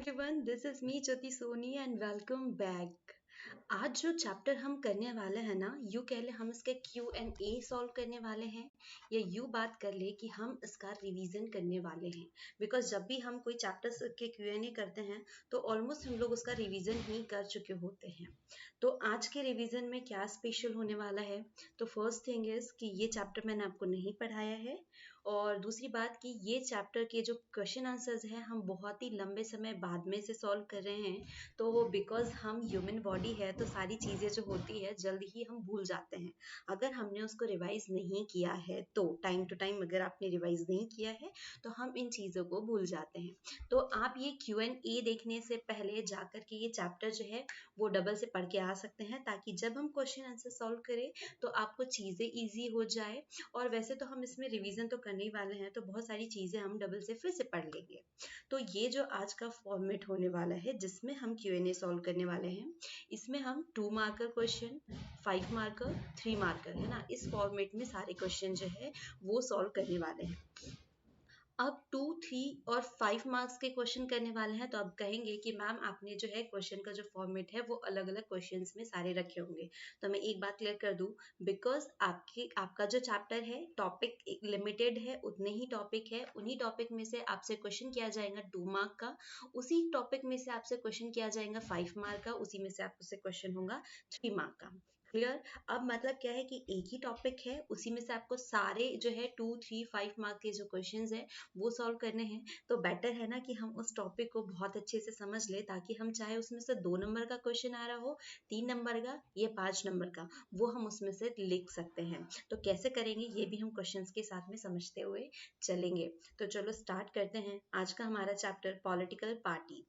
everyone, this is me Jyoti Soni and welcome back. आज जो chapter हम करने वाले हैं ना, यूँ कह ले हम इसके Q&A सॉल्व करने वाले हैं, या यूँ बात कर ले कि हम इसका रिवीजन करने वाले हैं। बिकॉज जब भी हम कोई चैप्टर के Q&A करते हैं तो ऑलमोस्ट हम लोग उसका रिवीजन ही कर चुके होते हैं। तो आज के रिवीजन में क्या स्पेशल होने वाला है? तो फर्स्ट थिंग इज कि ये चैप्टर मैंने आपको नहीं पढ़ाया है, और दूसरी बात कि ये चैप्टर के जो क्वेश्चन आंसर्स हैं हम बहुत ही लंबे समय बाद में से सॉल्व कर रहे हैं। तो बिकॉज हम ह्यूमन बॉडी है तो सारी चीज़ें जो होती है जल्दी ही हम भूल जाते हैं। अगर हमने उसको रिवाइज नहीं किया है तो टाइम टू टाइम अगर आपने रिवाइज नहीं किया है तो हम इन चीज़ों को भूल जाते हैं। तो आप ये Q&A देखने से पहले जाकर के ये चैप्टर जो है वो डबल से पढ़ के आ सकते हैं, ताकि जब हम क्वेश्चन आंसर सॉल्व करें तो आपको चीज़ें ईजी हो जाए। और वैसे तो हम इसमें रिवीजन तो करने ही वाले हैं, तो बहुत सारी चीज़ें हम डबल से फिर से पढ़ लेंगे। तो ये जो आज का फॉर्मेट होने वाला है जिसमें हम Q&A सॉल्व करने वाले हैं, इसमें हम 2 मार्कर क्वेश्चन, 5 मार्कर, 3 मार्कर, है ना, इस फॉर्मेट में सारे क्वेश्चन जो है वो सॉल्व करने वाले हैं। अब 2, 3 और 5 मार्क्स के क्वेश्चन करने वाले हैं, तो आप कहेंगे कि मैम आपने जो है क्वेश्चन का जो फॉर्मेट है वो अलग अलग क्वेश्चंस में सारे रखे होंगे। तो मैं एक बात क्लियर कर दूं, बिकॉज आपका जो चैप्टर है टॉपिक लिमिटेड है, उतने ही टॉपिक है, उन्हीं टॉपिक में से आपसे क्वेश्चन किया जाएगा 2 मार्क का, उसी टॉपिक में से आपसे क्वेश्चन किया जाएगा 5 मार्क का, उसी में से आपसे क्वेश्चन होगा 3 मार्क का। क्लियर? अब मतलब क्या है कि एक ही टॉपिक है, उसी में से आपको सारे जो है 2, 3, 5 मार्क के जो क्वेश्चंस है वो सॉल्व करने हैं। तो बेटर है ना कि हम उस टॉपिक को बहुत अच्छे से समझ ले, ताकि हम चाहे उसमें से 2 नंबर का क्वेश्चन आ रहा हो, 3 नंबर का या 5 नंबर का, वो हम उसमें से लिख सकते हैं। तो कैसे करेंगे ये भी हम क्वेश्चंस के साथ में समझते हुए चलेंगे। तो चलो स्टार्ट करते हैं आज का हमारा चैप्टर पॉलिटिकल पार्टी।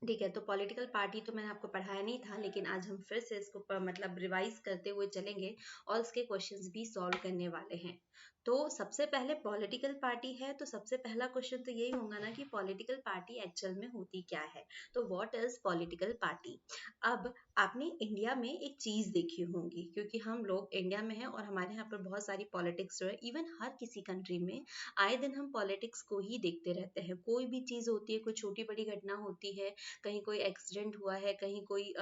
ठीक है, तो पॉलिटिकल पार्टी तो मैंने आपको पढ़ाया नहीं था, लेकिन आज हम फिर से इसको मतलब रिवाइज करते हुए चलेंगे और इसके क्वेश्चंस भी सॉल्व करने वाले हैं। तो सबसे पहले पॉलिटिकल पार्टी है, तो सबसे पहला क्वेश्चन तो यही होगा ना कि पॉलिटिकल पार्टी एक्चुअल में होती क्या है। तो व्हाट इज पॉलिटिकल पार्टी? अब आपने इंडिया में एक चीज देखी होंगी, क्योंकि हम लोग इंडिया में हैं और हमारे यहाँ पर बहुत सारी पॉलिटिक्स जो है, इवन हर किसी कंट्री में आए दिन हम पॉलिटिक्स को ही देखते रहते हैं। कोई भी चीज होती है, कोई छोटी बड़ी घटना होती है, कहीं कोई एक्सीडेंट हुआ है, कहीं कोई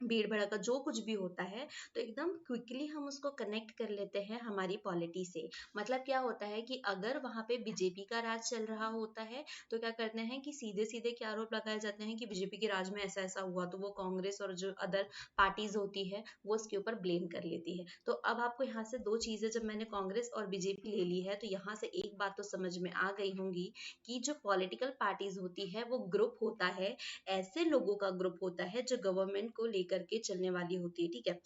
भीड़ भड़का जो कुछ भी होता है, तो एकदम क्विकली हम उसको कनेक्ट कर लेते हैं हमारी पॉलिटी से। मतलब क्या होता है कि अगर वहाँ पे बीजेपी का राज चल रहा होता है तो क्या करते हैं कि सीधे सीधे क्या आरोप लगाए जाते हैं कि बीजेपी के राज में ऐसा ऐसा हुआ, तो वो कांग्रेस और जो अदर पार्टीज होती है वो उसके ऊपर ब्लेम कर लेती है। तो अब आपको यहाँ से दो चीजें, जब मैंने कांग्रेस और बीजेपी ले ली है, तो यहाँ से एक बात तो समझ में आ गई होंगी कि जो पॉलिटिकल पार्टीज होती है वो ग्रुप होता है, ऐसे लोगों का ग्रुप होता है जो गवर्नमेंट को लेकर के चलने वाली होती है। ठीक है,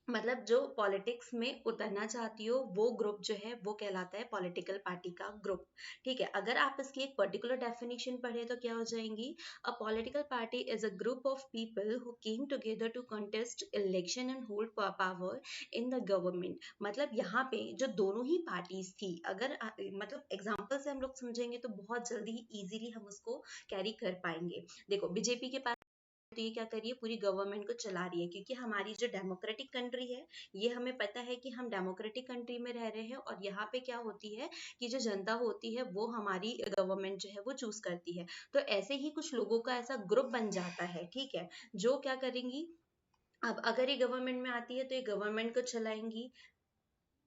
मतलब जो पॉलिटिक्स में उतरना चाहती हो वो ग्रुप जो है वो कहलाता है पॉलिटिकल पार्टी का ग्रुप। ठीक है, अगर आप इसकी एक पर्टिकुलर डेफिनेशन पढ़े तो क्या हो जाएंगी? A political party is a group of people who came together to contest election and hold power in the government. मतलब यहाँ पे जो दोनों ही पार्टीज थी, अगर मतलब एग्जाम्पल से हम लोग समझेंगे तो बहुत जल्दी ही इजीली हम उसको कैरी कर पाएंगे। देखो, बीजेपी के पास तो ये क्या कर रही है, पूरी गवर्नमेंट को चला रही है, क्योंकि हमारी जो डेमोक्रेटिक कंट्री है, ये हमें पता है कि हम डेमोक्रेटिक कंट्री में रह रहे हैं, और यहाँ पे क्या होती है कि जो जनता होती है वो हमारी गवर्नमेंट जो है वो चूज करती है। तो ऐसे ही कुछ लोगों का ऐसा ग्रुप बन जाता है, ठीक है, जो क्या करेंगी, अब अगर ये गवर्नमेंट में आती है तो ये गवर्नमेंट को चलाएंगी।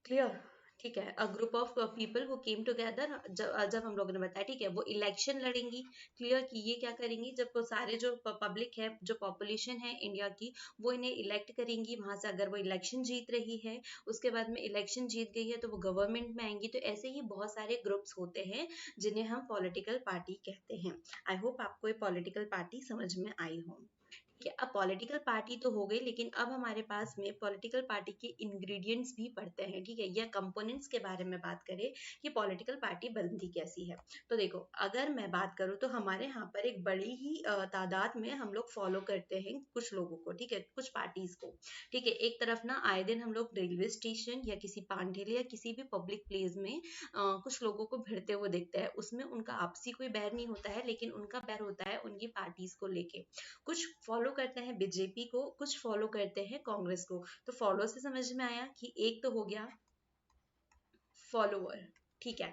क्लियर? ठीक है, अ group of people who came together, जब हम लोगों ने बताया, ठीक है, वो इलेक्शन लड़ेंगी। क्लियर? कि ये क्या करेंगी, जब वो सारे जो पब्लिक है, जो पॉपुलेशन है इंडिया की, वो इन्हें इलेक्ट करेंगी, वहां से अगर वो इलेक्शन जीत रही है, उसके बाद में इलेक्शन जीत गई है तो वो गवर्नमेंट में आएंगी। तो ऐसे ही बहुत सारे ग्रुप्स होते हैं जिन्हें हम पॉलिटिकल पार्टी कहते हैं। आई होप आपको ये पॉलिटिकल पार्टी समझ में आई हो। ठीक है, अब पॉलिटिकल पार्टी तो हो गई, लेकिन अब हमारे पास में पॉलिटिकल पार्टी के इंग्रेडिएंट्स भी पढ़ते हैं। ठीक है, या कंपोनेंट्स के बारे में बात करें कि पॉलिटिकल पार्टी बनती कैसी है। तो देखो, अगर मैं बात करूं तो हमारे यहाँ पर एक बड़ी ही तादाद में हम लोग फॉलो करते हैं कुछ लोगों को, ठीक है, कुछ पार्टीज को। ठीक है, एक तरफ ना आए दिन हम लोग रेलवे स्टेशन या किसी पांडेल या किसी भी पब्लिक प्लेस में कुछ लोगों को भिड़ते हुए देखते हैं। उसमें उनका आपसी कोई बैर नहीं होता है, लेकिन उनका बैर होता है उनकी पार्टीज को लेके। कुछ फॉलो करते हैं बीजेपी को, कुछ फॉलो करते हैं कांग्रेस को। तो फॉलो से समझ में आया कि एक तो हो गया फॉलोअर। ठीक है,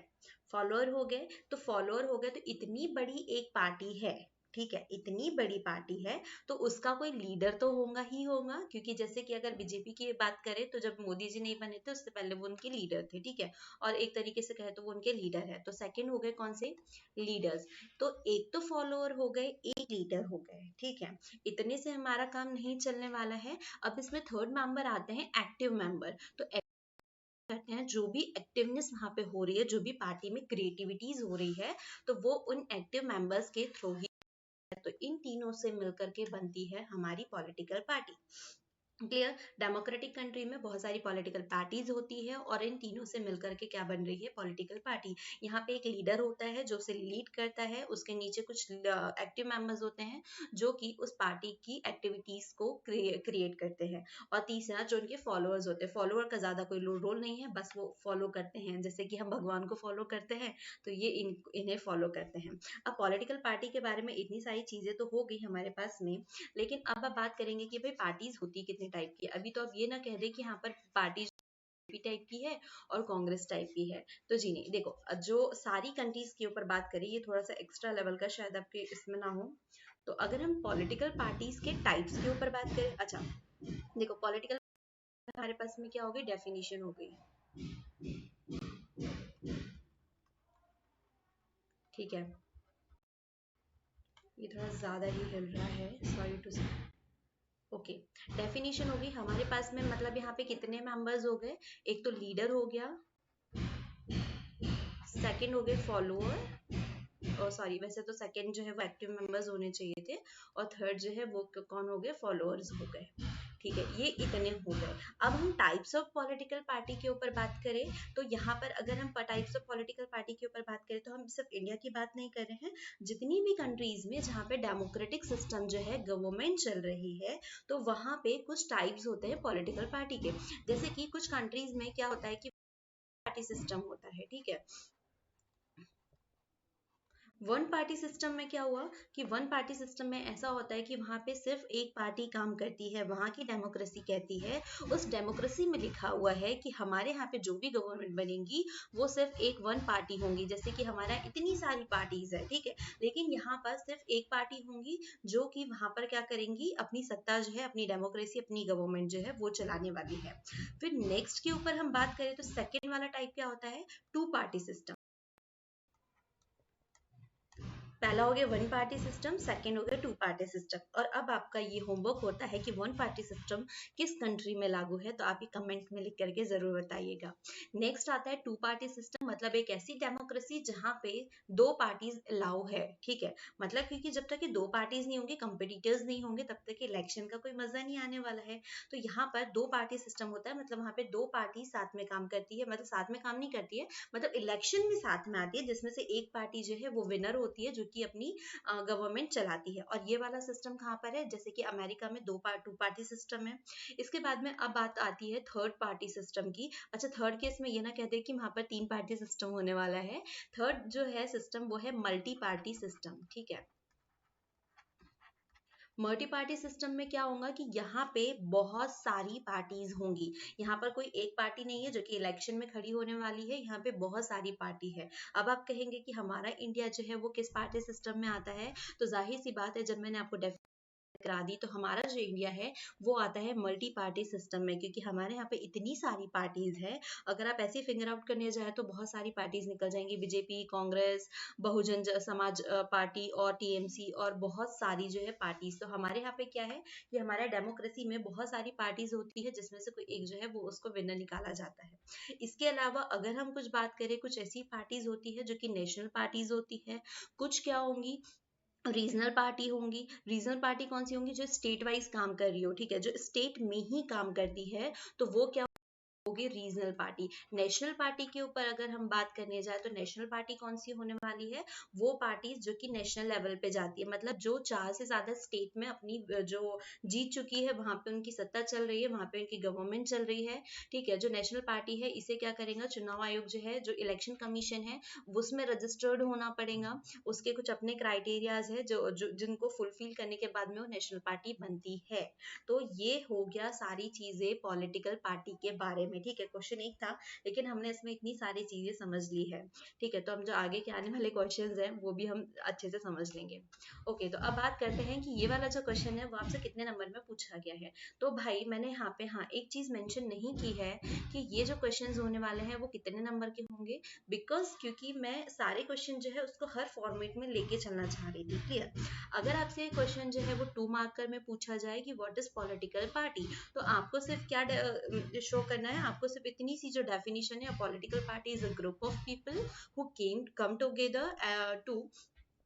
फॉलोअर हो गए, तो फॉलोअर हो गए तो इतनी बड़ी एक पार्टी है, ठीक है, इतनी बड़ी पार्टी है तो उसका कोई लीडर तो होगा ही होगा, क्योंकि जैसे कि अगर बीजेपी की बात करें तो जब मोदी जी नहीं बने थे उससे पहले वो उनके लीडर थे, ठीक है, और एक तरीके से कहे तो वो उनके लीडर है। तो सेकंड हो गए कौन से, लीडर्स। तो एक तो फॉलोअर हो गए, एक लीडर हो गए, ठीक है, इतने से हमारा काम नहीं चलने वाला है। अब इसमें थर्ड मेंबर आते हैं एक्टिव मेंबर। तो करते हैं जो भी एक्टिवनेस वहां पे हो रही है, जो भी पार्टी में क्रिएटिविटीज हो रही है, तो वो उन एक्टिव मेंबर्स के थ्रू ही है। तो इन तीनों से मिलकर के बनती है हमारी political party. Clear. Democratic country में बहुत सारी पॉलिटिकल पार्टीज होती है और इन तीनों से मिलकर के क्या बन रही है, पॉलिटिकल पार्टी। यहाँ पे एक लीडर होता है जो उसे लीड करता है, उसके नीचे कुछ एक्टिव मेंबर्स होते हैं जो कि उस पार्टी की एक्टिविटीज को क्रिएट करते हैं। और तीसरा जो उनके फॉलोअर्स होते हैं, फॉलोअर का ज्यादा कोई रोल नहीं है, बस वो फॉलो करते हैं, जैसे कि हम भगवान को फॉलो करते हैं तो ये इन्हें फॉलो करते हैं। अब पॉलिटिकल पार्टी के बारे में इतनी सारी चीजें तो हो गई हमारे पास में, लेकिन अब आप बात करेंगे कि भाई पार्टीज होती कितने टाइप की। अभी तो आप ये ना कह दे कि यहाँ पर पार्टीज टाइप की है और कांग्रेस टाइप की है, तो जी नहीं। देखो जो सारी कंट्रीज के ऊपर बात करें, ये थोड़ा सा एक्स्ट्रा लेवल का शायद आपके इसमें ना हो, तो अगर हम पॉलिटिकल पार्टीज के टाइप्स के ऊपर बात करें, अच्छा देखो पॉलिटिकल हमारे पास में क्या हो गई, डेफिनेशन हो गई, ठीक है, ये थोड़ा ज्यादा ही हिल रहा है, सॉरी टू से। ओके, डेफिनेशन हो गई हमारे पास में, मतलब यहाँ पे कितने मेंबर्स हो गए, एक तो लीडर हो गया, सेकंड हो गए फॉलोअर, और सॉरी वैसे तो सेकंड जो है वो एक्टिव मेंबर्स होने चाहिए थे, और थर्ड जो है वो कौन हो गए, फॉलोअर्स हो गए, ठीक है, ये इतने हो गए। अब हम टाइप्स ऑफ पॉलिटिकल पार्टी के ऊपर बात करें, तो यहाँ पर अगर हम टाइप्स ऑफ पॉलिटिकल पार्टी के ऊपर बात करें तो हम सिर्फ इंडिया की बात नहीं कर रहे हैं, जितनी भी कंट्रीज में जहाँ पे डेमोक्रेटिक सिस्टम जो है, गवर्नमेंट चल रही है, तो वहां पे कुछ टाइप्स होते हैं पॉलिटिकल पार्टी के। जैसे कि कुछ कंट्रीज में क्या होता है कि पार्टी सिस्टम होता है, ठीक है। वन पार्टी सिस्टम में क्या हुआ कि वन पार्टी सिस्टम में ऐसा होता है कि वहां पे सिर्फ एक पार्टी काम करती है, वहां की डेमोक्रेसी कहती है, उस डेमोक्रेसी में लिखा हुआ है कि हमारे यहाँ पे जो भी गवर्नमेंट बनेगी वो सिर्फ एक वन पार्टी होंगी, जैसे कि हमारा इतनी सारी पार्टीज है, ठीक है, लेकिन यहाँ पर सिर्फ एक पार्टी होंगी जो कि वहां पर क्या करेंगी, अपनी सत्ता जो है, अपनी डेमोक्रेसी, अपनी गवर्नमेंट जो है वो चलाने वाली है। फिर नेक्स्ट के ऊपर हम बात करें तो सेकेंड वाला टाइप क्या होता है, टू पार्टी सिस्टम। पहला हो गया वन पार्टी सिस्टम, सेकंड हो गया टू पार्टी सिस्टम। और अब आपका ये होमवर्क होता है कि वन पार्टी सिस्टम किस कंट्री में लागू है, तो आप ये कमेंट में लिख करके जरूर बताइएगा। नेक्स्ट आता है टू पार्टी सिस्टम, मतलब एक ऐसी डेमोक्रेसी जहां पे दो पार्टीज अलाउ है, ठीक है, मतलब क्योंकि जब तक कि दो पार्टीज नहीं होंगे, कंपिटिटर्स नहीं होंगे, तब तक इलेक्शन का कोई मजा नहीं आने वाला है। तो यहाँ पर दो पार्टी सिस्टम होता है, मतलब वहां पे दो पार्टी साथ में काम करती है, मतलब साथ में काम नहीं करती है, मतलब इलेक्शन में साथ में आती है, जिसमें से एक पार्टी जो है वो विनर होती है, जो कि अपनी गवर्नमेंट चलाती है। और ये वाला सिस्टम कहाँ पर है, जैसे कि अमेरिका में टू पार्टी सिस्टम है। इसके बाद में अब बात आती है थर्ड पार्टी सिस्टम की। अच्छा, थर्ड केस में ये ना कहते कि वहां पर तीन पार्टी सिस्टम होने वाला है। थर्ड जो है सिस्टम वो है मल्टी पार्टी सिस्टम, ठीक है। मल्टी पार्टी सिस्टम में क्या होगा कि यहाँ पे बहुत सारी पार्टीज होंगी, यहाँ पर कोई एक पार्टी नहीं है जो कि इलेक्शन में खड़ी होने वाली है, यहाँ पे बहुत सारी पार्टी है। अब आप कहेंगे कि हमारा इंडिया जो है वो किस पार्टी सिस्टम में आता है, तो जाहिर सी बात है, जब मैंने आपको करा दी, तो हमारा जो इंडिया है वो आता है मल्टी पार्टी सिस्टम में, क्योंकि हमारे यहाँ पे इतनी सारी पार्टीज है। अगर आप ऐसे फिंगर आउट करने जाए तो बहुत सारी पार्टीज निकल जाएंगी, बीजेपी, कांग्रेस, बहुजन समाज पार्टी और टीएमसी, और बहुत सारी जो है पार्टीज। तो हमारे यहाँ पे क्या है कि हमारे डेमोक्रेसी में बहुत सारी पार्टीज होती है, जिसमें से कोई एक जो है वो उसको विनर निकाला जाता है। इसके अलावा अगर हम कुछ बात करें, कुछ ऐसी पार्टीज होती है जो कि नेशनल पार्टीज होती है, कुछ क्या होंगी, रीजनल पार्टी होंगी। रीजनल पार्टी कौन सी होंगी, जो स्टेट वाइज काम कर रही हो, ठीक है, जो स्टेट में ही काम करती है, तो वो क्या होगी, रीजनल पार्टी। नेशनल पार्टी के ऊपर अगर हम बात करने जाए तो नेशनल पार्टी कौन सी होने वाली है, वो पार्टी जो कि नेशनल लेवल पे जाती है, मतलब जो 4 से ज्यादा स्टेट में अपनी जो जीत चुकी है, वहां पे उनकी सत्ता चल रही है, वहां पे उनकी गवर्नमेंट चल रही है, ठीक है। जो नेशनल पार्टी है इसे क्या करेगा, चुनाव आयोग जो है, जो इलेक्शन कमीशन है, उसमें रजिस्टर्ड होना पड़ेगा, उसके कुछ अपने क्राइटेरियाज है जो जिनको फुलफिल करने के बाद में वो नेशनल पार्टी बनती है। तो ये हो गया सारी चीजें पॉलिटिकल पार्टी के बारे में। में, ठीक है। क्वेश्चन एक था लेकिन हमने इसमें इतनी सारी चीजें समझ ली है, ठीक है। तो हम जो आगे के आने वाले क्वेश्चंस हैं वो भी हम अच्छे से समझ लेंगे। ओके, तो अब बात करते हैं कि ये वाला जो क्वेश्चन है वो आपसे कितने नंबर में पूछा गया है। तो भाई मैंने यहाँ पे हाँ एक चीज मेंशन नहीं की है कि ये जो क्वेश्चंस होने वाले हैं वो कितने नंबर के होंगे, बिकॉज क्योंकि मैं सारे क्वेश्चन जो है उसको हर फॉर्मेट में लेके चलना चाह रही थी, क्लियर। अगर आपसे क्वेश्चन जो है वो 2 मार्कर में पूछा जाए कि व्हाट इज पॉलिटिकल पार्टी, तो आपको सिर्फ क्या शो करना है, आपको सिर्फ इतनी सी जो डेफिनेशन है, political party is a group of people who came come together to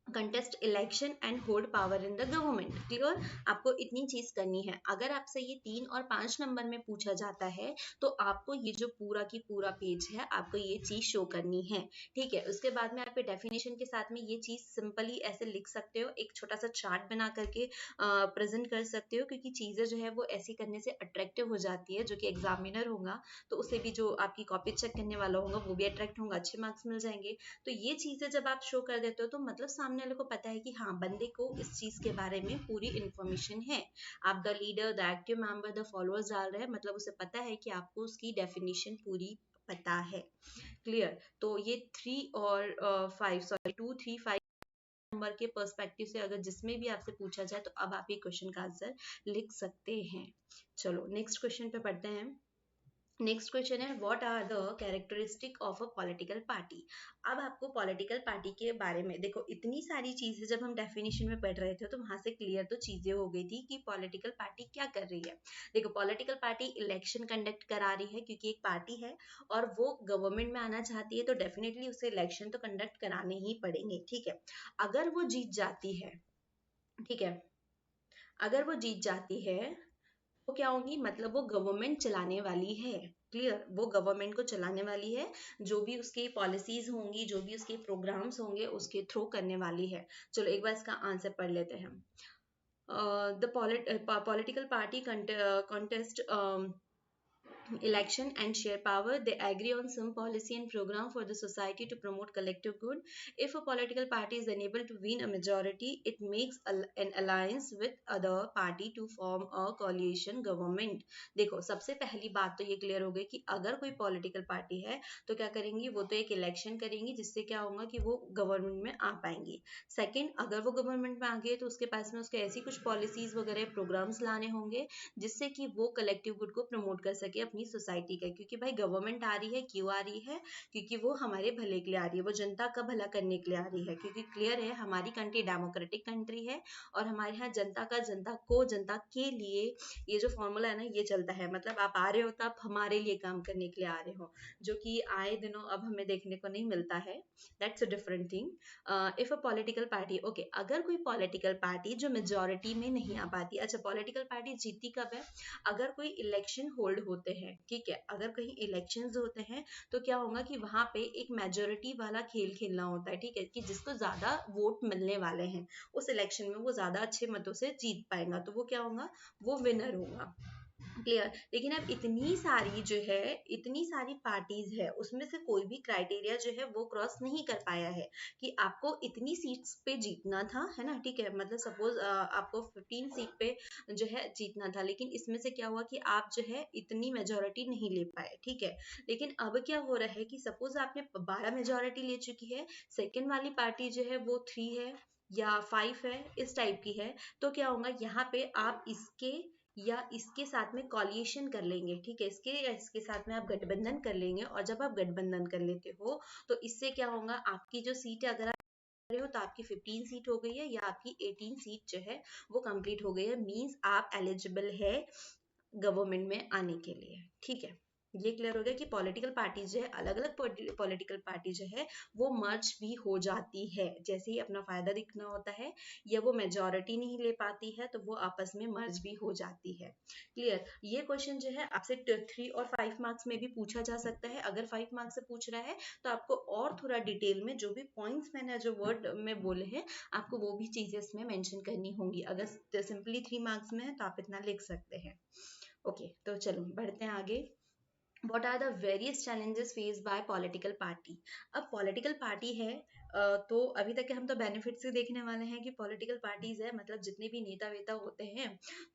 contest election and hold power in the government, clear. आपको इतनी चीज करनी है। अगर आपसे ये 3 और 5 नंबर में पूछा जाता है तो आपको ये जो पूरा की पूरा पेज है आपको ये चीज शो करनी है, ठीक है। उसके बाद में आप डेफिनेशन के साथ में ये चीज सिंपली ऐसे लिख सकते हो, एक छोटा सा चार्ट बना करके प्रेजेंट कर सकते हो, क्योंकि चीजें जो है वो ऐसी करने से अट्रैक्टिव हो जाती है, जो कि एग्जामिनर होगा तो उसे भी, जो आपकी कॉपी चेक करने वाला होगा वो भी अट्रैक्ट होगा, अच्छे मार्क्स मिल जाएंगे। तो ये चीजें जब आप शो कर देते हो तो मतलब सामने वाले को पता है कि हाँ बंदे को इस चीज के बारे में पूरी इंफॉर्मेशन है। आप the leader, the active member, the followers डाल रहे हैं, मतलब उसे पता है कि आपको उसकी डेफिनेशन पूरी पता है, क्लियर। तो ये 3 और 5, सॉरी 2, 3, 5 नंबर के पर्सपेक्टिव से अगर जिसमें भी आपसे पूछा जाए तो अब आप ये क्वेश्चन का आंसर लिख सकते हैं। चलो नेक्स्ट क्वेश्चन पे पढ़ते हैं। नेक्स्ट क्वेश्चन है what are the characteristic of a political party. अब आपको पॉलिटिकल पार्टी के बारे में, देखो इतनी सारी चीजें जब हम डेफिनेशन में पढ़ रहे थे तो वहां से क्लियर तो चीजें हो गई थी कि पॉलिटिकल पार्टी क्या कर रही है। देखो पॉलिटिकल पार्टी इलेक्शन कंडक्ट करा रही है, क्योंकि एक पार्टी है और वो गवर्नमेंट में आना चाहती है तो डेफिनेटली उसे इलेक्शन तो कंडक्ट कराने ही पड़ेंगे, ठीक है। अगर वो जीत जाती है, ठीक है, अगर वो जीत जाती है तो क्या होगी, मतलब वो गवर्नमेंट चलाने वाली है, क्लियर। वो गवर्नमेंट को चलाने वाली है, जो भी उसकी पॉलिसीज होंगी, जो भी उसके प्रोग्राम्स होंगे उसके थ्रू करने वाली है। चलो एक बार इसका आंसर पढ़ लेते हैं। The political party contest election and share power. They agree on some policy and program for the society to promote collective good. If a political party is unable to win a majority, it makes an alliance with other party to form a coalition government. देखो सबसे पहली बात तो ये clear हो गई कि अगर कोई पॉलिटिकल पार्टी है तो क्या करेंगी, वो तो एक इलेक्शन करेंगी जिससे क्या होगा कि वो गवर्नमेंट में आ पाएंगी। सेकंड, अगर वो गवर्नमेंट में आ गए तो उसके पास में उसके ऐसी कुछ पॉलिसीज वगैरह प्रोग्राम्स लाने होंगे जिससे कि वो कलेक्टिव गुड को प्रमोट कर सके अपनी सोसाइटी का। क्योंकि भाई गवर्नमेंट आ रही है, क्यों आ रही है, क्योंकि वो हमारे भले के लिए आ रही है, वो जनता का भला करने के लिए आ रही है। क्योंकि क्लियर है हमारी कंट्री डेमोक्रेटिक कंट्री है और हमारे यहाँ जनता का, जनता को, जनता के लिए, ये जो फॉर्मूला है ना ये चलता है। मतलब आप आ रहे हो तो आप हमारे लिए काम करने के लिए आ रहे हो, जो कि आए दिनों अब हमें देखने को नहीं मिलता है। That's a different thing. If a political party, okay, अगर कोई पॉलिटिकल पार्टी जो मेजोरिटी में नहीं आ पाती, अच्छा पॉलिटिकल पार्टी जीती कब है, अगर कोई इलेक्शन होल्ड होते हैं, ठीक है, अगर कहीं इलेक्शंस होते हैं तो क्या होगा कि वहां पे एक मेजोरिटी वाला खेल खेलना होता है, ठीक है, कि जिसको ज्यादा वोट मिलने वाले हैं उस इलेक्शन में वो ज्यादा अच्छे मतों से जीत पाएगा, तो वो क्या होगा, वो विनर होगा, क्लियर। लेकिन अब इतनी सारी जो है, इतनी सारी पार्टीज है, उसमें से कोई भी क्राइटेरिया जो है वो क्रॉस नहीं कर पाया है कि आपको इतनी सीट्स पे जीतना था, है ना, ठीक है। मतलब सपोज आपको 15 सीट पे जो है जीतना था, लेकिन इसमें से क्या हुआ कि आप जो है इतनी मेजोरिटी नहीं ले पाए, ठीक है। लेकिन अब क्या हो रहा है कि सपोज आपने 12 मेजोरिटी ले चुकी है, सेकेंड वाली पार्टी जो है वो 3 है या 5 है, इस टाइप की है, तो क्या होगा यहाँ पे आप इसके या इसके साथ में कॉलिएशन कर लेंगे, ठीक है, इसके या इसके साथ में आप गठबंधन कर लेंगे। और जब आप गठबंधन कर लेते हो तो इससे क्या होगा, आपकी जो सीट है, अगर आप रहे हो तो आपकी 15 सीट हो गई है या आपकी 18 सीट जो है वो कंप्लीट हो गई है, मींस आप एलिजिबल है गवर्नमेंट में आने के लिए, ठीक है। ये क्लियर हो गया कि पॉलिटिकल पार्टी जो है, अलग अलग पॉलिटिकल पार्टी जो है वो मर्ज भी हो जाती है, जैसे ही अपना फायदा दिखना होता है या वो मेजोरिटी नहीं ले पाती है तो वो आपस में मर्ज भी हो जाती है, क्लियर। ये क्वेश्चन जो है आपसे 3 और 5 मार्क्स में भी पूछा जा सकता है। अगर 5 मार्क्स से पूछ रहा है तो आपको और थोड़ा डिटेल में जो भी पॉइंट्स मैंने जो वर्ड में बोले हैं आपको वो भी चीजें इसमें मेंशन करनी होंगी। अगर सिंपली 3 मार्क्स में है तो आप इतना लिख सकते हैं। ओके, तो चलो बढ़ते हैं आगे। what are the various challenges faced by political party। अब political party है तो अभी तक के हम तो बेनिफिट्स ही देखने वाले हैं कि पॉलिटिकल पार्टीज है मतलब जितने भी नेता वेता होते हैं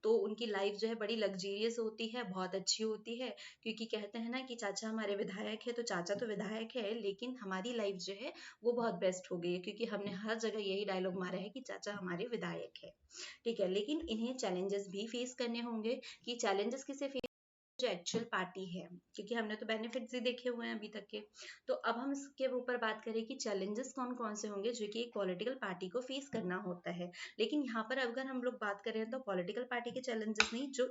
तो उनकी लाइफ जो है बड़ी लग्जेरियस होती है, बहुत अच्छी होती है। क्योंकि कहते हैं ना कि चाचा हमारे विधायक है, तो चाचा तो विधायक है लेकिन हमारी लाइफ जो है वो बहुत बेस्ट हो गई है क्योंकि हमने हर जगह यही डायलॉग मारा है कि चाचा हमारे विधायक है। ठीक है, लेकिन इन्हें चैलेंजेस भी फेस करने होंगे। कि चैलेंजेस किसे फेस, जो एक्चुअल पार्टी है, क्योंकि हमने तो बेनिफिट्स ही देखे हुए हैं अभी तक के। तो अब हम इसके ऊपर बात करें कि चैलेंजेस कौन कौन से होंगे जो कि एक पॉलिटिकल पार्टी को फेस करना होता है। लेकिन यहाँ पर अगर हम लोग बात करें तो पॉलिटिकल पार्टी के चैलेंजेस नहीं, जो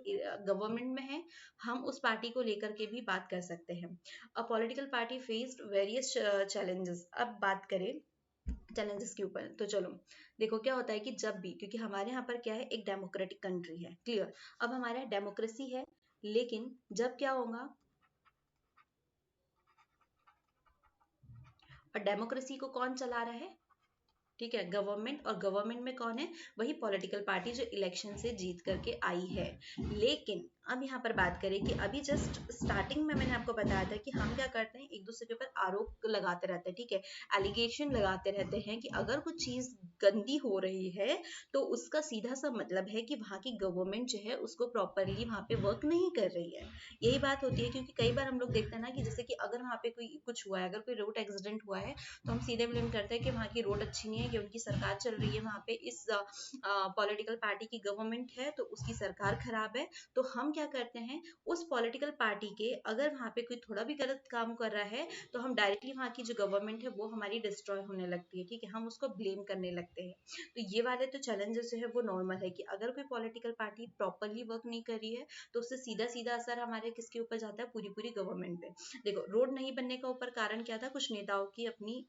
गवर्नमेंट में है हम उस पार्टी को लेकर के भी बात कर सकते हैं। अ political party faced various challenges. अब बात करें चैलेंजेस के ऊपर तो चलो देखो क्या होता है कि जब भी, क्योंकि हमारे यहाँ पर क्या है, एक डेमोक्रेटिक कंट्री है, क्लियर। अब हमारे यहाँ डेमोक्रेसी है लेकिन जब क्या होगा, और डेमोक्रेसी को कौन चला रहा है, ठीक है, गवर्नमेंट। और गवर्नमेंट में कौन है, वही पॉलिटिकल पार्टी जो इलेक्शन से जीत करके आई है। लेकिन अब यहाँ पर बात करें कि अभी जस्ट स्टार्टिंग में मैंने आपको बताया था कि हम क्या करते हैं, एक दूसरे के ऊपर आरोप लगाते रहते हैं, ठीक है, एलिगेशन लगाते रहते हैं कि अगर कुछ चीज गंदी हो रही है तो उसका सीधा सा मतलब है कि वहाँ की गवर्नमेंट जो है उसको प्रॉपरली वहाँ पे वर्क नहीं कर रही है। यही बात होती है क्योंकि कई बार हम लोग देखते हैं ना कि जैसे कि अगर वहाँ पे कोई कुछ हुआ है, अगर कोई रोड एक्सीडेंट हुआ है तो हम सीधे ब्लेम करते हैं कि वहाँ की रोड अच्छी नहीं है, कि उनकी सरकार चल रही है वहाँ पे, इस पॉलिटिकल पार्टी की गवर्नमेंट है तो उसकी सरकार खराब है। तो हम क्या करते हैं, उस पॉलिटिकल पार्टी के अगर वहाँ पे कोई थोड़ा भी गलत काम कर रहा है तो हम डायरेक्टली वहाँ की जो गवर्नमेंट है वो हमारी डिस्ट्रॉय होने लगती है, ठीक है, हम उसको ब्लेम करने लगते हैं। तो ये वाले तो चैलेंजेस जो है वो नॉर्मल है कि अगर कोई पॉलिटिकल पार्टी प्रॉपरली वर्क नहीं कर रही है तो उससे सीधा सीधा असर हमारे किसके ऊपर जाता है, पूरी पूरी गवर्नमेंट पे। देखो रोड नहीं बनने का ऊपर कारण क्या था, कुछ नेताओं की अपनी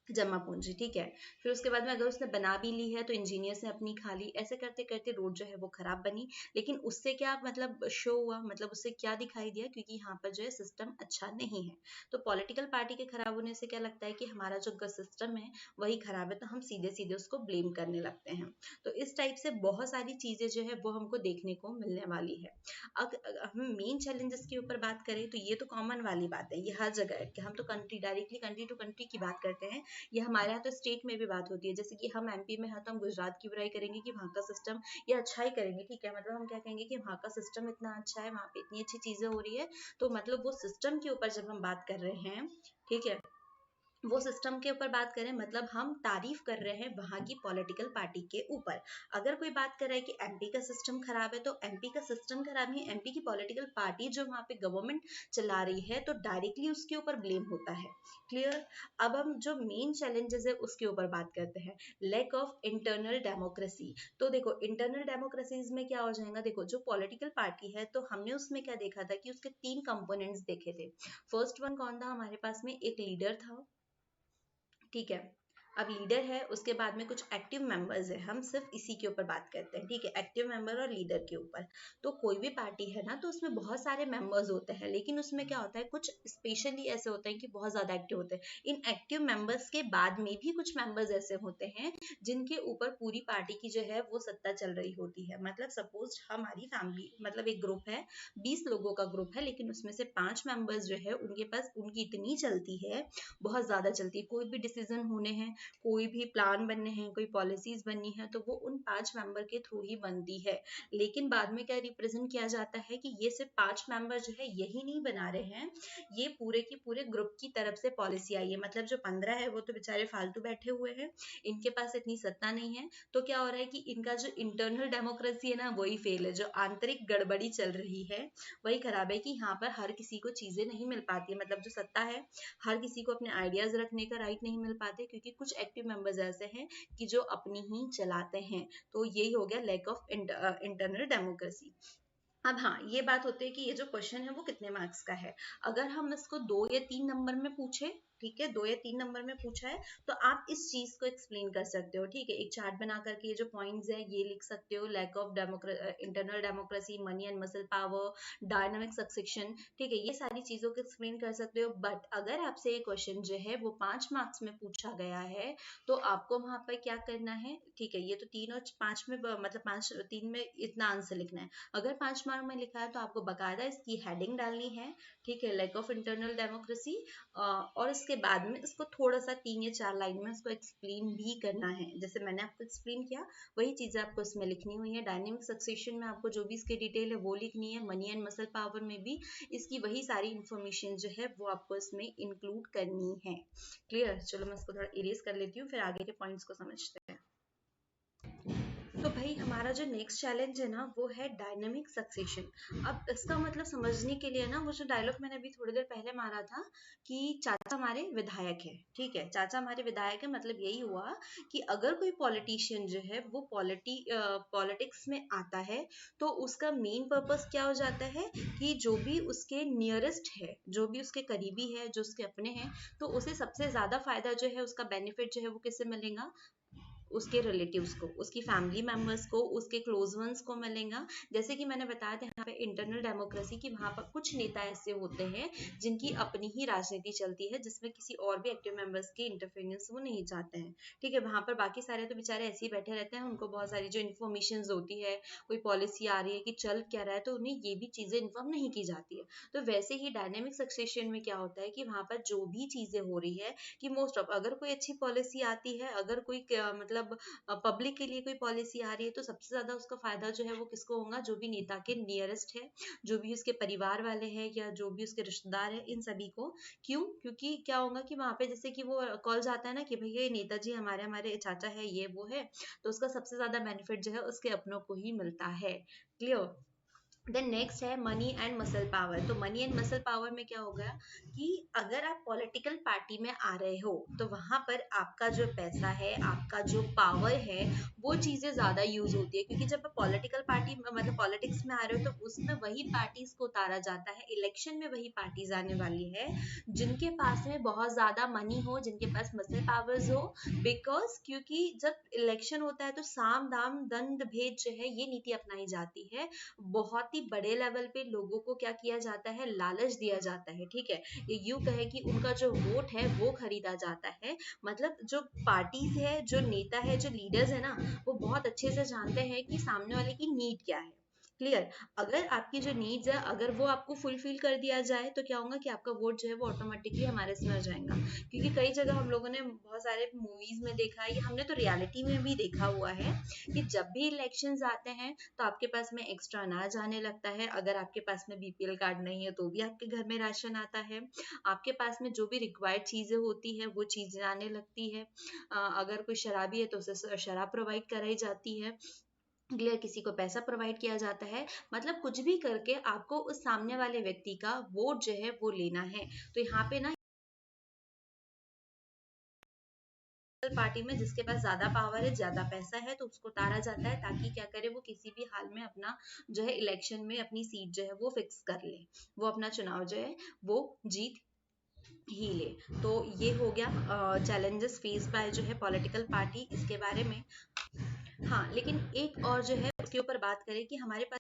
जमा पूंजी, ठीक है। फिर उसके बाद में अगर उसने बना भी ली है तो इंजीनियर्स ने अपनी खा ली, ऐसे करते करते रोड जो है वो खराब बनी। लेकिन उससे क्या मतलब शो हुआ, मतलब उससे क्या दिखाई दिया, क्योंकि यहाँ पर जो है सिस्टम अच्छा नहीं है। तो पॉलिटिकल पार्टी के खराब होने से क्या लगता है कि हमारा जो सिस्टम है वही खराब है, तो हम सीधे सीधे उसको ब्लेम करने लगते हैं। तो इस टाइप से बहुत सारी चीजें जो है वो हमको देखने को मिलने वाली है। अगर हम मेन चैलेंजेस के ऊपर बात करें तो ये तो कॉमन वाली बात है, ये हर जगह है कि हम तो country directly country to country की बात करते हैं। ये हमारे यहाँ तो स्टेट में भी बात होती है, जैसे कि हम एमपी में हैं तो हम गुजरात की बुराई करेंगे कि वहाँ का सिस्टम, ये अच्छा ही करेंगे, ठीक है, मतलब हम क्या कहेंगे कि वहाँ का सिस्टम इतना अच्छा है, वहाँ पे इतनी अच्छी चीजें हो रही है। तो मतलब वो सिस्टम के ऊपर जब हम बात कर रहे हैं, ठीक है, वो सिस्टम के ऊपर बात करें मतलब हम तारीफ कर रहे हैं वहां की पॉलिटिकल पार्टी के ऊपर। अगर कोई बात कर रहा है कि एमपी का सिस्टम खराब है तो एमपी का सिस्टम खराब नहीं, एमपी की पॉलिटिकल पार्टी जो वहां पे गवर्नमेंट चला रही है तो डायरेक्टली उसके ऊपर ब्लेम होता है, क्लियर। अब हम जो मेन चैलेंजेस है उसके ऊपर बात करते हैं, लैक ऑफ इंटरनल डेमोक्रेसी। तो देखो इंटरनल डेमोक्रेसीज में क्या हो जाएगा, देखो जो पॉलिटिकल पार्टी है तो हमने उसमें क्या देखा था कि उसके तीन कंपोनेंट्स देखे थे। फर्स्ट वन कौन था हमारे पास में, एक लीडर था, ठीक है। अब लीडर है, उसके बाद में कुछ एक्टिव मेंबर्स है, हम सिर्फ इसी के ऊपर बात करते हैं, ठीक है, एक्टिव मेंबर और लीडर के ऊपर। तो कोई भी पार्टी है ना तो उसमें बहुत सारे मेंबर्स होते हैं, लेकिन उसमें क्या होता है कुछ स्पेशली ऐसे होते हैं कि बहुत ज्यादा एक्टिव होते हैं। इन एक्टिव मेंबर्स के बाद में भी कुछ मेंबर्स ऐसे होते हैं जिनके ऊपर पूरी पार्टी की जो है वो सत्ता चल रही होती है। मतलब सपोज हमारी फैमिली, मतलब एक ग्रुप है, 20 लोगों का ग्रुप है, लेकिन उसमें से 5 मेंबर्स जो है उनके पास उनकी इतनी चलती है, बहुत ज्यादा चलती है, कोई भी डिसीजन होने हैं, कोई भी प्लान बनने हैं, कोई पॉलिसीज बननी है तो वो उन 5 मेंबर के थ्रू ही बनती है। लेकिन बाद में क्या रिप्रेजेंट किया जाता है कि ये सिर्फ 5 मेंबर जो है यही नहीं बना रहे हैं, ये पूरे की पूरे ग्रुप की तरफ से पॉलिसी आई है। मतलब जो 15 है वो तो बेचारे फालतू बैठे हुए हैं, इनके पास इतनी सत्ता नहीं है, तो क्या हो रहा है कि इनका जो इंटरनल डेमोक्रेसी है ना वही फेल है, जो आंतरिक गड़बड़ी चल रही है वही खराब है, कि यहाँ पर हर किसी को चीजें नहीं मिल पाती है। मतलब जो सत्ता है, हर किसी को अपने आइडियाज रखने का राइट नहीं मिल पाते, क्योंकि कुछ एक्टिव मेंबर्स ऐसे हैं कि जो अपनी ही चलाते हैं। तो यही हो गया लैक ऑफ इंटरनल डेमोक्रेसी। अब हाँ, ये बात होती है कि ये जो क्वेश्चन है वो कितने मार्क्स का है। अगर हम इसको 2 या 3 नंबर में पूछे ठीक है, 2 या 3 नंबर में पूछा है तो आप इस चीज को एक्सप्लेन कर सकते हो। ठीक है, एक चार्ट बना करके ये जो पॉइंट्स है ये लिख सकते हो, lack of internal democracy, money and muscle power, dynamic succession. ठीक है, ये सारी चीजों को एक्सप्लेन कर सकते हो। बट अगर आपसे ये क्वेश्चन जो है वो 5 मार्क्स में पूछा गया है तो आपको वहां पर क्या करना है। ठीक है, ये तो 3 और 5 में मतलब 5 3 में इतना आंसर लिखना है। अगर 5 मार्क में लिखा है तो आपको बकायदा इसकी हेडिंग डालनी है। ठीक है, लैक ऑफ इंटरनल डेमोक्रेसी, और इसके बाद में इसको थोड़ा सा 3 या 4 लाइन में इसको एक्सप्लेन भी करना है। जैसे मैंने आपको एक्सप्लेन किया वही चीजें आपको इसमें लिखनी हुई है। डायनेमिक सक्सेशन में आपको जो भी इसकी डिटेल है वो लिखनी है। मनी एंड मसल पावर में भी इसकी वही सारी इंफॉर्मेशन जो है वो आपको इसमें इंक्लूड करनी है। क्लियर? चलो मैं इसको थोड़ा इरेज कर लेती हूँ, फिर आगे के पॉइंट्स को समझते हैं। तो भाई हमारा जो नेक्स्ट चैलेंज है ना वो है डायनेमिक सक्सेशन। अब इसका मतलब समझने के लिए ना वो जो डायलॉग मैंने अभी थोड़ी देर पहले मारा था कि चाचा हमारे विधायक है। ठीक है, चाचा हमारे विधायक है, मतलब यही हुआ कि अगर कोई पॉलिटिशियन जो है वो पॉलिटिक्स में आता है तो उसका मेन पर्पस क्या हो जाता है कि जो भी उसके नियरेस्ट है, जो भी उसके करीबी है, जो उसके अपने हैं, तो उसे सबसे ज्यादा फायदा जो है, उसका बेनिफिट जो है वो किससे मिलेगा? उसके रिलेटिव्स को, उसकी फैमिली मेंबर्स को, उसके क्लोज वंस को मिलेगा। जैसे कि मैंने बताया था यहाँ पे इंटरनल डेमोक्रेसी की, वहां पर कुछ नेता ऐसे होते हैं जिनकी अपनी ही राजनीति चलती है, जिसमें किसी और भी एक्टिव मेंबर्स की इंटरफेरेंस वो नहीं चाहते हैं। ठीक है, वहां पर बाकी सारे तो बेचारे ऐसे ही बैठे रहते हैं, उनको बहुत सारी जो इन्फॉर्मेशन होती है, कोई पॉलिसी आ रही है कि चल क्या रहा है, तो उन्हें ये भी चीजें इन्फॉर्म नहीं की जाती है। तो वैसे ही डायनेमिक सक्सेशन में क्या होता है कि वहां पर जो भी चीजें हो रही है कि मोस्ट ऑफ, अगर कोई अच्छी पॉलिसी आती है, अगर कोई मतलब पब्लिक के लिए कोई पॉलिसी आ रही है, तो सबसे ज्यादा उसका फायदा जो है वो किसको होगा? जो भी नेता के नियरेस्ट है, जो भी उसके परिवार वाले हैं या जो भी उसके रिश्तेदार है, इन सभी को। क्यों? क्योंकि क्या होगा कि वहां पे जैसे कि वो कॉल जाता है ना कि भैया ये नेताजी हमारे हमारे चाचा है, ये वो है, तो उसका सबसे ज्यादा बेनिफिट जो है उसके अपनों को ही मिलता है। क्लियर? देन नेक्स्ट है मनी एंड मसल पावर। तो मनी एंड मसल पावर में क्या होगा कि अगर आप पॉलिटिकल पार्टी में आ रहे हो तो वहां पर आपका जो पैसा है, आपका जो पावर है, वो चीजें ज्यादा यूज होती है। क्योंकि जब आप पॉलिटिकल पार्टी मतलब पॉलिटिक्स में आ रहे हो तो उसमें वही पार्टीज को उतारा जाता है, इलेक्शन में वही पार्टीज आने वाली है जिनके पास में बहुत ज्यादा मनी हो, जिनके पास मसल पावर्स हो। बिकॉज क्योंकि जब इलेक्शन होता है तो साम दाम दंड भेद जो है ये नीति अपनाई जाती है। बहुत ही बड़े लेवल पे लोगों को क्या किया जाता है? लालच दिया जाता है। ठीक है, ये यूं कहे कि उनका जो वोट है वो खरीदा जाता है। मतलब जो पार्टीज है, जो नेता है, जो लीडर्स है ना, वो बहुत अच्छे से जानते हैं कि सामने वाले की नीड क्या है। क्लियर? अगर आपकी जो नीड्स है अगर वो आपको फुलफिल कर दिया जाए तो क्या होगा कि आपका वोट जो है वो ऑटोमेटिकली हमारे इसमें आ जाएगा। क्योंकि कई जगह हम लोगों ने बहुत सारे मूवीज में देखा है, हमने तो रियलिटी में भी देखा हुआ है कि जब भी इलेक्शंस आते हैं तो आपके पास में एक्स्ट्रा अनाज आने लगता है। अगर आपके पास में बीपीएल कार्ड नहीं है तो भी आपके घर में राशन आता है। आपके पास में जो भी रिक्वायर्ड चीजें होती है वो चीजें आने लगती है। अगर कोई शराबी है तो उसे शराब प्रोवाइड कराई जाती है। क्लियर? किसी को पैसा प्रोवाइड किया जाता है। मतलब कुछ भी करके आपको उस सामने वाले व्यक्ति का वोट जो है वो लेना है। तो यहाँ पे ना पार्टी में जिसके पास ज्यादा पावर है, ज्यादा पैसा है, तो उसको उतारा जाता है ताकि क्या करे, वो किसी भी हाल में अपना जो है इलेक्शन में अपनी सीट जो है वो फिक्स कर ले, वो अपना चुनाव जो है वो जीत ही ले। तो ये हो गया चैलेंजेस फेस बाय जो है पॉलिटिकल पार्टी, इसके बारे में। हाँ, लेकिन एक और जो है उसके ऊपर बात करें कि हमारे पास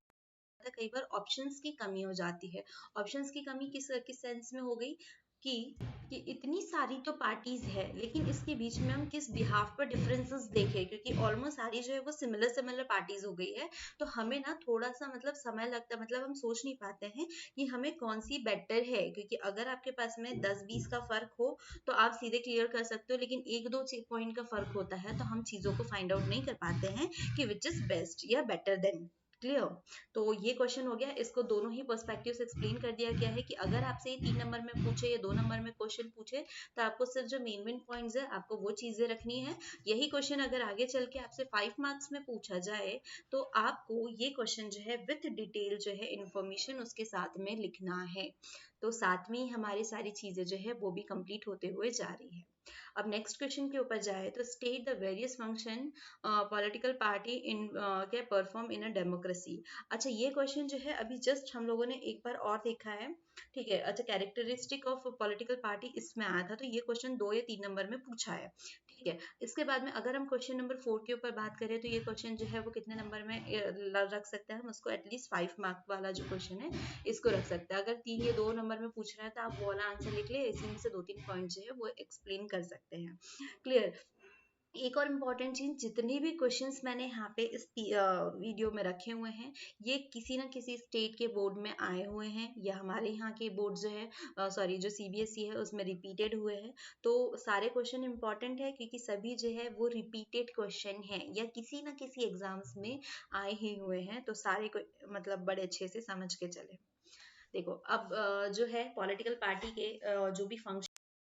कई बार ऑप्शंस की कमी हो जाती है। ऑप्शंस की कमी किस किस सेंस में हो गई कि कि इतनी सारी तो पार्टीज है, लेकिन इसके बीच में हम किस बिहाफ पर डिफरेंसेस देखें, क्योंकि ऑलमोस्ट सारी जो है वो सिमिलर सिमिलर पार्टीज हो गई है। तो हमें ना थोड़ा सा मतलब समय लगता है, मतलब हम सोच नहीं पाते हैं कि हमें कौन सी बेटर है। क्योंकि अगर आपके पास में 10-20 का फर्क हो तो आप सीधे क्लियर कर सकते हो, लेकिन 1-2 पॉइंट का फर्क होता है तो हम चीजों को फाइंड आउट नहीं कर पाते हैं कि विच इज बेस्ट या बेटर देन। क्लियर? तो ये क्वेश्चन हो गया, इसको दोनों ही पर्सपेक्टिव से एक्सप्लेन कर दिया गया है कि अगर आपसे ये 3 नंबर में पूछे या 2 नंबर में क्वेश्चन पूछे तो आपको सिर्फ जो मेन मेन पॉइंट्स है आपको वो चीजें रखनी है। यही क्वेश्चन अगर आगे चल के आपसे 5 मार्क्स में पूछा जाए तो आपको ये क्वेश्चन जो है विथ डिटेल जो है इंफॉर्मेशन उसके साथ में लिखना है। तो साथ में ही हमारी सारी चीजें जो है वो भी कंप्लीट होते हुए जा रही है। अब नेक्स्ट क्वेश्चन के ऊपर जाए तो state the various function political party इन के परफॉर्म इन अ डेमोक्रेसी। अच्छा ये क्वेश्चन जो है अभी जस्ट हम लोगों ने एक बार और देखा है, ठीक है। अच्छा कैरेक्टरिस्टिक ऑफ पॉलिटिकल पार्टी इसमें आया था, तो ये क्वेश्चन 2 या 3 नंबर में पूछा है, ठीक है। इसके बाद में अगर हम क्वेश्चन नंबर 4 के ऊपर बात करें तो ये क्वेश्चन जो है वो कितने नंबर में रख सकते हैं हम उसको, एटलीस्ट 5 मार्क वाला जो क्वेश्चन है इसको रख सकते हैं। अगर 3 या 2 नंबर में पूछ रहे हैं तो आप वो वाला आंसर लिख ले, इसी में से 2-3 पॉइंट जो है वो एक्सप्लेन कर सकते हैं। क्लियर। एक और इम्पॉर्टेंट चीज, जितने भी क्वेश्चंस मैंने यहाँ पे इस वीडियो में रखे हुए हैं ये किसी ना किसी स्टेट के बोर्ड में आए हुए हैं या हमारे यहाँ के बोर्ड जो है सॉरी जो सीबीएसई है उसमें रिपीटेड हुए हैं। तो सारे क्वेश्चन इंपॉर्टेंट है क्योंकि सभी जो है वो रिपीटेड क्वेश्चन है या किसी ना किसी एग्जाम्स में आए ही हुए हैं, तो सारे को मतलब बड़े अच्छे से समझ के चले। देखो अब जो है पॉलिटिकल पार्टी के जो भी फंक्शन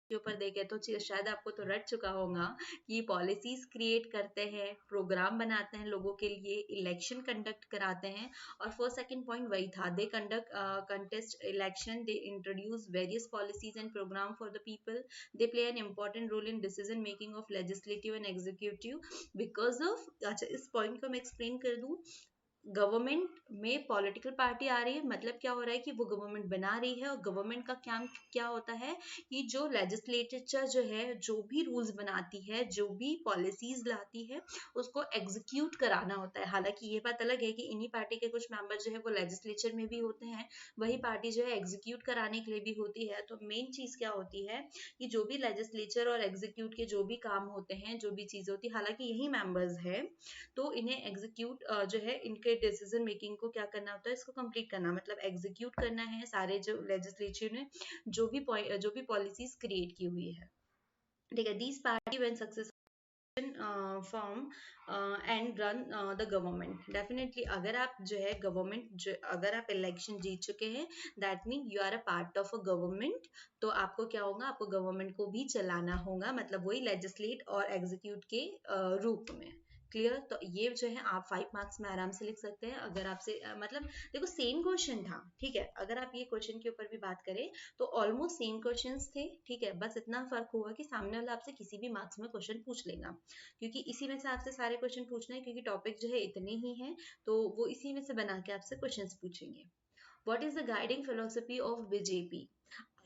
के ऊपर देखें तो शायद आपको तो रट चुका होगा कि पॉलिसीज क्रिएट करते हैं, प्रोग्राम बनाते हैं लोगों के लिए, इलेक्शन कंडक्ट कराते हैं। और फर्स्ट सेकंड पॉइंट वही था, they conduct contest election, they introduce various policies and programme for the people, they play an important role in decision making of legislative and executive because of. अच्छा इस point को मैं explain कर दूं, government में political party आ रही है मतलब क्या हो रहा है कि वो गवर्नमेंट बना रही है, और गवर्नमेंट का काम क्या होता है कि जो लेजिस्लेचर जो है जो भी रूल्स बनाती है, जो भी पॉलिसीज लाती है उसको एग्जीक्यूट कराना होता है। हालांकि ये बात अलग है कि इन्हीं पार्टी के कुछ मेंबर जो है वो लेजिस्लेचर में भी होते हैं, वही पार्टी जो है एग्जीक्यूट कराने के लिए भी होती है। तो मेन चीज क्या होती है कि जो भी लेजिस्लेचर और एग्जीक्यूट के जो भी काम होते हैं, जो भी चीजें होती है, हालांकि यही मेंबर्स है, तो इन्हें एग्जीक्यूट जो है इनके डिसीजन मेकिंग को क्या करना होता है, इसको कंप्लीट करना मतलब एग्जीक्यूट करना है सारे जो लेजिस्लेचर ने जो भी पॉलिसीज क्रिएट की हुई है, ठीक है। These party when successful form and run the government. Definitely अगर आप जो है गवर्नमेंट अगर आप इलेक्शन जीत चुके हैं that mean you are a part of a government, तो आपको क्या होगा, आपको गवर्नमेंट को भी चलाना होगा, मतलब वही लेजिस्लेट और एग्जीक्यूट के रूप में। क्लियर। तो ये जो है आप 5 मार्क्स में आराम से लिख सकते हैं। अगर आपसे मतलब देखो सेम क्वेश्चन था, ठीक है। अगर आप ये क्वेश्चन के ऊपर भी बात करें तो ऑलमोस्ट सेम क्वेश्चंस थे, ठीक है। बस इतना फर्क हुआ कि सामने वाला आपसे किसी भी मार्क्स में क्वेश्चन पूछ लेगा, क्योंकि इसी में से आपसे सारे क्वेश्चन पूछना है, क्योंकि टॉपिक जो है इतने ही हैं, तो वो इसी में से बना के आपसे क्वेश्चंस पूछेंगे। What is the guiding philosophy of BJP.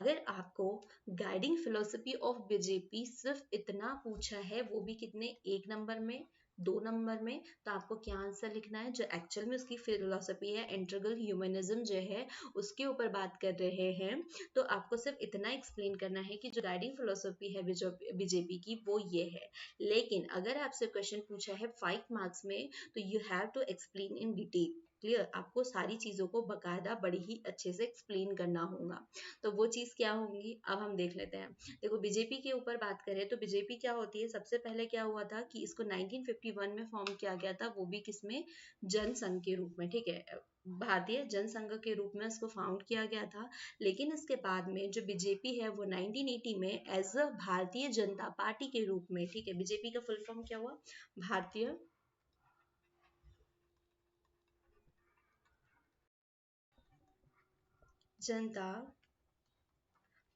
अगर आपको गाइडिंग फिलोसफी ऑफ बीजेपी सिर्फ इतना पूछा है, वो भी कितने, 1 नंबर में, 2 नंबर में, तो आपको क्या आंसर लिखना है, जो एक्चुअल में उसकी फिलोसफी है, इंटीग्रल ह्यूमनिज्म जो है उसके ऊपर बात कर रहे हैं। तो आपको सिर्फ इतना एक्सप्लेन करना है कि जो गाइडिंग फिलोसफी है बीजेपी की वो ये है। लेकिन अगर आपसे क्वेश्चन पूछा है 5 मार्क्स में, तो you have to explain in detail. Clear. आपको सारी चीजों को बकायदा बड़ी ही अच्छे से एक्सप्लेन करना होगा। तो वो चीज क्या होंगी अब हम देख लेते हैं। देखो बीजेपी के ऊपर बात करें तो बीजेपी क्या होती है, सबसे पहले क्या हुआ था कि इसको 1951 में फॉर्म किया गया था, वो भी किसमें, जनसंघ के रूप में, ठीक है। भारतीय जनसंघ के रूप में इसको फाउंड किया गया था। लेकिन इसके बाद में जो बीजेपी है वो 1980 में as a Bharatiya Janata party के रूप में, ठीक है। बीजेपी का फुल फॉर्म क्या हुआ, भारतीय जनता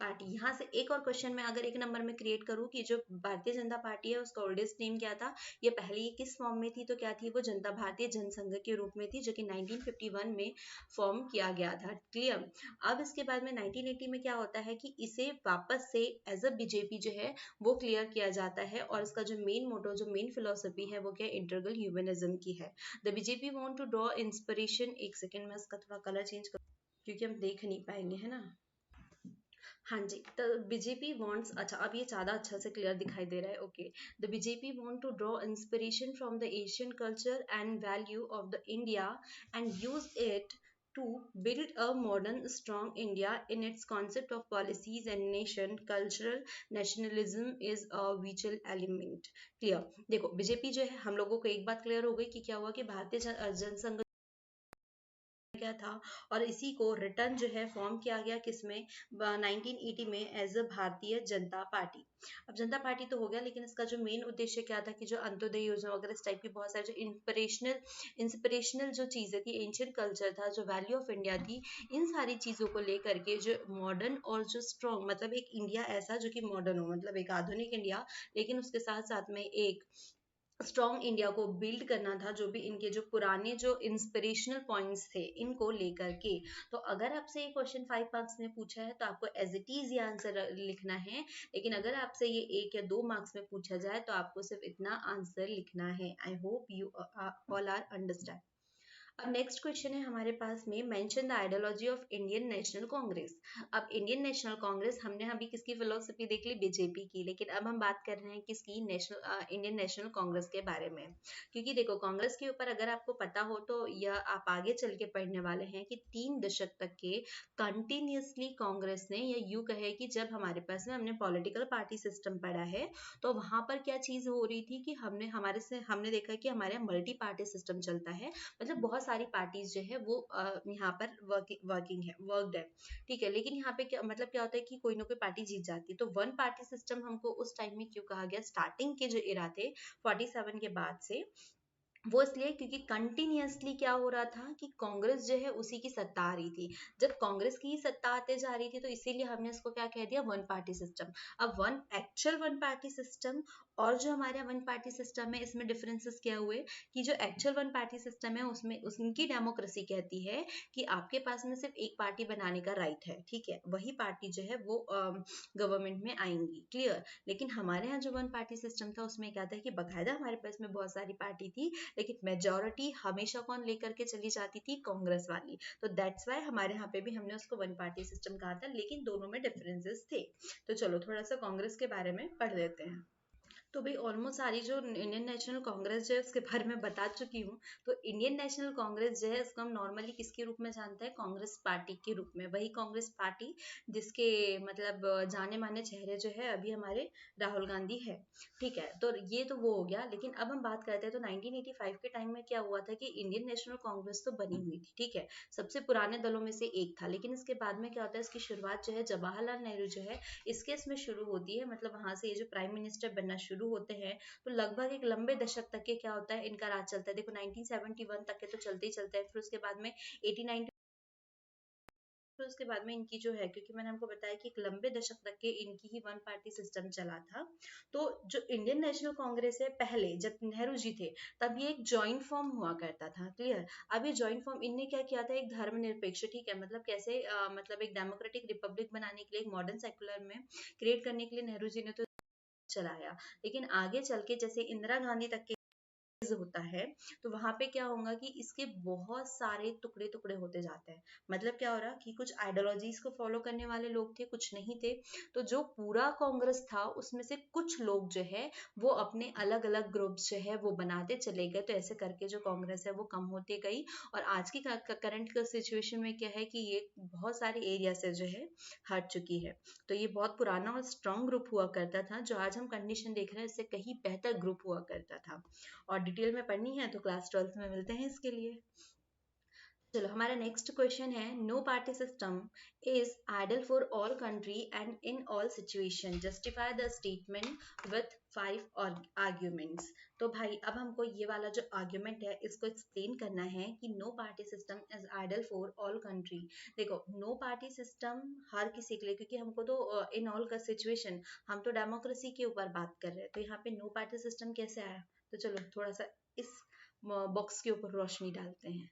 पार्टी। यहाँ से एक और क्वेश्चन में अगर 1 नंबर में क्रिएट करूँ कि जो भारतीय जनता पार्टी है उसका ओल्डेस्ट नेम क्या था, ये पहले ये किस फॉर्म में थी, तो क्या थी वो, जनता भारतीय जनसंघ के रूप में थी, जो कि 1951 में फॉर्म किया गया था। क्लियर। अब इसके बाद में 1980 में क्या होता है कि इसे वापस से एज अ बीजेपी जो है वो क्लियर किया जाता है, और इसका जो मेन मोटो, जो मेन फिलोसफी है वो क्या, इंटीग्रल ह्यूमनिज्म की है। The BJP want to draw inspiration, एक सेकेंड में इसका थोड़ा कलर चेंज कर क्योंकि हम देख नहीं पाएंगे, है ना। हाँ जी, तो बीजेपी वांट्स, अच्छा अब ये ज़्यादा अच्छा से क्लियर दिखाई दे रहा है। Okay. The BJP want to draw inspiration from the Asian culture and value of the India and use it to build a modern strong India in its concept of policies and nation cultural nationalism is a vital element। Clear. देखो BJP जो है, हम लोगों को एक बात clear हो गई कि क्या हुआ कि भारतीय जनसंघ गया था और इसी को रिटर्न जो है फॉर्म किया गया किसमें 1980 में as a Bharatiya Janata party. अब जनता पार्टी तो हो गया, लेकिन इसका जो मेन उद्देश्य क्या था कि जो अंत्योदय योजना वगैरह इस टाइप की बहुत सारे जो इंस्पिरेशनल जो चीजें थी, एंशियंट कल्चर था, जो वैल्यू ऑफ इंडिया थी, इन सारी चीजों को लेकर के जो मॉडर्न और जो स्ट्रॉन्ग, मतलब एक इंडिया ऐसा जो कि मॉडर्न हो, मतलब एक आधुनिक इंडिया, लेकिन उसके साथ साथ में एक स्ट्रॉन्ग इंडिया को बिल्ड करना था, जो भी इनके जो पुराने जो इंस्पिरेशनल पॉइंट्स थे इनको लेकर के। तो अगर आपसे ये क्वेश्चन 5 मार्क्स में पूछा है तो आपको एज इट इज ये आंसर लिखना है, लेकिन अगर आपसे ये 1 या 2 मार्क्स में पूछा जाए तो आपको सिर्फ इतना आंसर लिखना है। I hope you all are understand. अब नेक्स्ट क्वेश्चन है हमारे पास में, mention the ideology of Indian National Congress. अब इंडियन नेशनल कांग्रेस हमने अभी किसकी फिलोसफी देख ली, बीजेपी की, लेकिन अब हम बात कर रहे हैं किसकी, इंडियन नेशनल कांग्रेस के बारे में। क्योंकि देखो कांग्रेस के ऊपर अगर आपको पता हो तो यह आप आगे चल के पढ़ने वाले हैं कि 3 दशक तक के कंटिन्यूसली कांग्रेस ने, या यूं कहे कि जब हमारे पास में हमने पॉलिटिकल पार्टी सिस्टम पढ़ा है तो वहां पर क्या चीज हो रही थी कि हमने देखा कि हमारे मल्टी पार्टी सिस्टम चलता है, मतलब बहुत सारी पार्टीज जो है वो यहाँ पर वर्कड है, ठीक है। लेकिन यहाँ पे क्या मतलब क्या होता है कि कोई ना कोई पार्टी जीत जाती है। तो वन पार्टी सिस्टम हमको उस टाइम में क्यों कहा गया, स्टार्टिंग के जो इरा थे 47 के बाद से, वो इसलिए क्योंकि कंटिन्यूअसली क्या हो रहा था कि कांग्रेस जो है उसी की सत्ता आ रही थी। जब कांग्रेस की ही सत्ता आते जा रही थी तो इसीलिए हमने इसको क्या कह दिया, वन पार्टी सिस्टम। अब वन पार्टी सिस्टम और जो हमारे वन पार्टी सिस्टम है इसमें डिफरेंसेस क्या हुए कि जो एक्चुअल वन पार्टी सिस्टम है उसमें उनकी डेमोक्रेसी कहती है कि आपके पास में सिर्फ एक पार्टी बनाने का राइट है, ठीक है, वही पार्टी जो है वो गवर्नमेंट में आएंगी, क्लियर। लेकिन हमारे यहाँ जो वन पार्टी सिस्टम था उसमें क्या था कि बकायदा हमारे पास में बहुत सारी पार्टी थी, लेकिन मेजोरिटी हमेशा कौन लेकर के चली जाती थी, कांग्रेस वाली। तो दैट्स वाई हमारे यहाँ पे भी हमने उसको वन पार्टी सिस्टम कहा था, लेकिन दोनों में डिफरेंसेस थे। तो चलो थोड़ा सा कांग्रेस के बारे में पढ़ लेते हैं। तो भाई ऑलमोस्ट सारी जो इंडियन नेशनल कांग्रेस जो है उसके बारे में बता चुकी हूँ। तो इंडियन नेशनल कांग्रेस जो है उसको हम नॉर्मली किसके रूप में जानते हैं, कांग्रेस पार्टी के रूप में। वही कांग्रेस पार्टी जिसके मतलब जाने माने चेहरे जो है अभी हमारे राहुल गांधी है, ठीक है। तो ये तो वो हो गया, लेकिन अब हम बात करते हैं तो 1985 के टाइम में क्या हुआ था कि इंडियन नेशनल कांग्रेस तो बनी हुई थी, ठीक है, सबसे पुराने दलों में से एक था। लेकिन इसके बाद में क्या होता है, इसकी शुरुआत जो है जवाहरलाल नेहरू जो है इसके इसमें शुरू होती है, मतलब वहां से ये जो प्राइम मिनिस्टर बनना शुरू होते हैं। तो लगभग एक लंबे दशक तक के क्या होता है इनका राज चलता है। देखो 1971 तक के तो चलते ही चलते हैं, फिर उसके बाद में 89, फिर उसके बाद में इनकी जो है, क्योंकि मैंने आपको बताया कि एक लंबे दशक तक के इनकी ही वन पार्टी सिस्टम चला था। तो जो इंडियन नेशनल कांग्रेस है, पहले जब नेहरू जी थे तब ये एक ज्वाइंट फॉर्म हुआ करता था, क्लियर। अब ये ज्वाइंट फॉर्म इनने क्या किया था, एक धर्मनिरपेक्ष, ठीक है, मतलब कैसे मतलब एक डेमोक्रेटिक रिपब्लिक बनाने के लिए, एक मॉडर्न सेकुलर में क्रिएट करने के लिए नेहरू जी ने तो चलाया। लेकिन आगे चल के जैसे इंदिरा गांधी तक के होता है तो वहां पे क्या होगा कि इसके बहुत सारे टुकड़े टुकड़े होते जाते हैं। मतलब क्या हो रहा कि कुछ आइडियोलॉजीज को फॉलो करने वाले लोग थे, कुछ नहीं थे। तो जो पूरा कांग्रेस था उसमें से कुछ लोग जो है वो अपने अलग अलग ग्रुप्स जो है वो बनाते चले गए। तो ऐसे करके जो कांग्रेस है वो कम होती गई, और आज की करंट सिचुएशन में क्या है कि ये बहुत सारे एरिया से जो है हट चुकी है। तो ये बहुत पुराना और स्ट्रॉन्ग ग्रुप हुआ करता था, जो आज हम कंडीशन देख रहे हैं इससे कहीं बेहतर ग्रुप हुआ करता था। और डिटेल में पढ़नी है तो क्लास 12th में मिलते हैं इसके लिए। चलो हमारा नेक्स्ट क्वेश्चन है, no party system is ideal for all country and in all situation, justify the statement with 5 arguments. तो भाई अब हमको ये वाला जो आर्ग्यूमेंट है इसको एक्सप्लेन करना है कि no party system is ideal for all country. देखो नो पार्टी सिस्टम हर किसी के लिए, क्योंकि हमको तो इन ऑल का सिचुएशन, हम तो डेमोक्रेसी के ऊपर बात कर रहे हैं, तो यहाँ पे नो पार्टी सिस्टम कैसे आया। तो चलो थोड़ा सा इस बॉक्स के ऊपर रोशनी डालते हैं।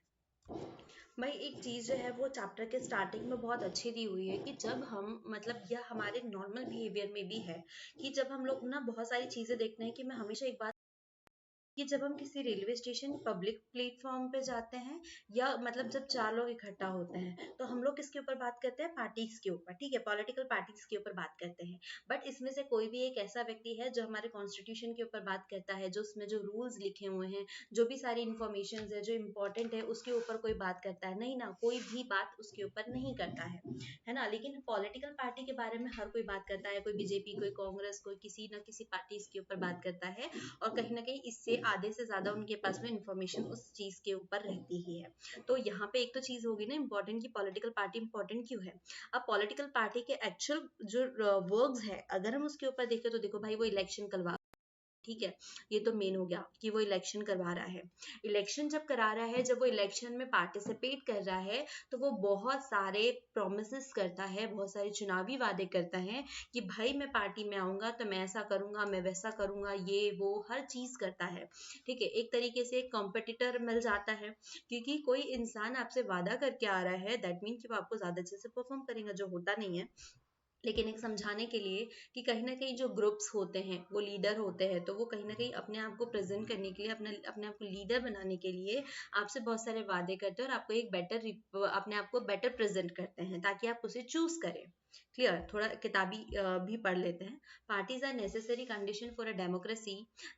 भाई एक चीज जो है वो चैप्टर के स्टार्टिंग में बहुत अच्छी दी हुई है कि जब हम मतलब यह हमारे नॉर्मल बिहेवियर में भी है कि जब हम लोग ना बहुत सारी चीजें देखते हैं, कि मैं हमेशा एक बात कि जब हम किसी रेलवे स्टेशन पब्लिक प्लेटफॉर्म पे जाते हैं, या मतलब जब 4 लोग इकट्ठा होते हैं तो हम लोग किसके ऊपर बात करते हैं, पार्टीज के ऊपर, ठीक है, पॉलिटिकल पार्टीज के ऊपर बात करते हैं। बट इसमें से कोई भी एक ऐसा व्यक्ति है जो हमारे कॉन्स्टिट्यूशन के ऊपर बात करता है, जो उसमें जो रूल्स लिखे हुए हैं, जो भी सारी इंफॉर्मेशन है जो इम्पोर्टेंट है उसके ऊपर कोई बात करता है नहीं ना, कोई भी बात उसके ऊपर नहीं करता है ना। लेकिन पॉलिटिकल पार्टी के बारे में हर कोई बात करता है, कोई बीजेपी, कोई कांग्रेस, कोई किसी ना किसी पार्टी के ऊपर बात करता है, और कहीं ना कहीं इससे आधे से ज्यादा उनके पास में इंफॉर्मेशन उस चीज के ऊपर रहती ही है। तो यहाँ पे एक तो चीज होगी ना इंपॉर्टेंट कि पॉलिटिकल पार्टी इंपॉर्टेंट क्यों है। अब पॉलिटिकल पार्टी के एक्चुअल जो वर्क्स है अगर हम उसके ऊपर देखें तो देखो भाई वो इलेक्शन करवा, ठीक है, ये तो मेन हो गया कि वो इलेक्शन करवा रहा है। इलेक्शन जब करा रहा है, जब वो इलेक्शन में पार्टिसिपेट कर रहा है तो वो बहुत सारे प्रोमिस करता है, बहुत सारे चुनावी वादे करता है कि भाई मैं पार्टी में आऊंगा तो मैं ऐसा करूंगा, मैं वैसा करूंगा, ये वो हर चीज करता है। ठीक है, एक तरीके से एक कॉम्पिटिटर मिल जाता है, क्योंकि कोई इंसान आपसे वादा करके आ रहा है दैट मीन कि वो आपको ज्यादा अच्छे से परफॉर्म करेगा, जो होता नहीं है। लेकिन एक समझाने के लिए कि कहीं ना कहीं जो ग्रुप्स होते हैं वो लीडर होते हैं, तो वो कहीं ना कहीं अपने आप को प्रेजेंट करने के लिए, अपने अपने आप को लीडर बनाने के लिए आपसे बहुत सारे वादे करते हैं और आपको एक बेटर, अपने आप को बेटर प्रेजेंट करते हैं ताकि आप उसे चूज करें। क्लियर, थोड़ा किताबी भी पढ़ लेते हैं। Parties are necessary condition for a democracy.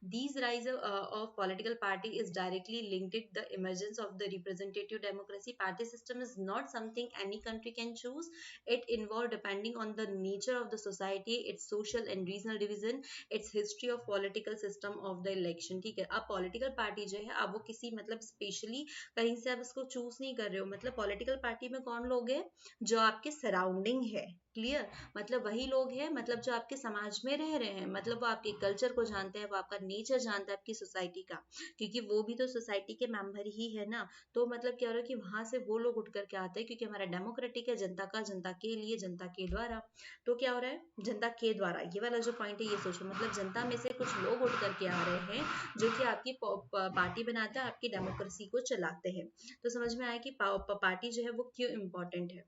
These rise of political party is directly linked with the emergence of the representative democracy. Party system is not something any country can choose. It involved depending on the nature of the society, its social and regional division, its history of political system of the election. ठीक है, अब political party जो है अब वो किसी मतलब specially कहीं से आप इसको चूज नहीं कर रहे हो। मतलब पॉलिटिकल पार्टी में कौन लोग हैं, जो आपके सराउंडिंग है। क्लियर, मतलब वही लोग हैं, मतलब जो आपके समाज में रह रहे हैं, मतलब वो आपके कल्चर को जानते हैं, वो आपका नेचर जानता है आपकी सोसाइटी का, क्योंकि वो भी तो सोसाइटी के मेंबर ही है ना। तो मतलब क्या हो रहा है कि वहां से वो लोग उठ करके आते हैं, क्योंकि हमारा डेमोक्रेटिक है, जनता का, जनता के लिए, जनता के द्वारा। तो क्या हो रहा है, जनता के द्वारा, ये वाला जो पॉइंट है ये सोचो, मतलब जनता में से कुछ लोग उठ करके आ रहे हैं जो कि आपकी पार्टी बनाते हैं, आपकी डेमोक्रेसी को चलाते हैं। तो समझ में आया कि पार्टी जो है वो क्यों इंपॉर्टेंट है।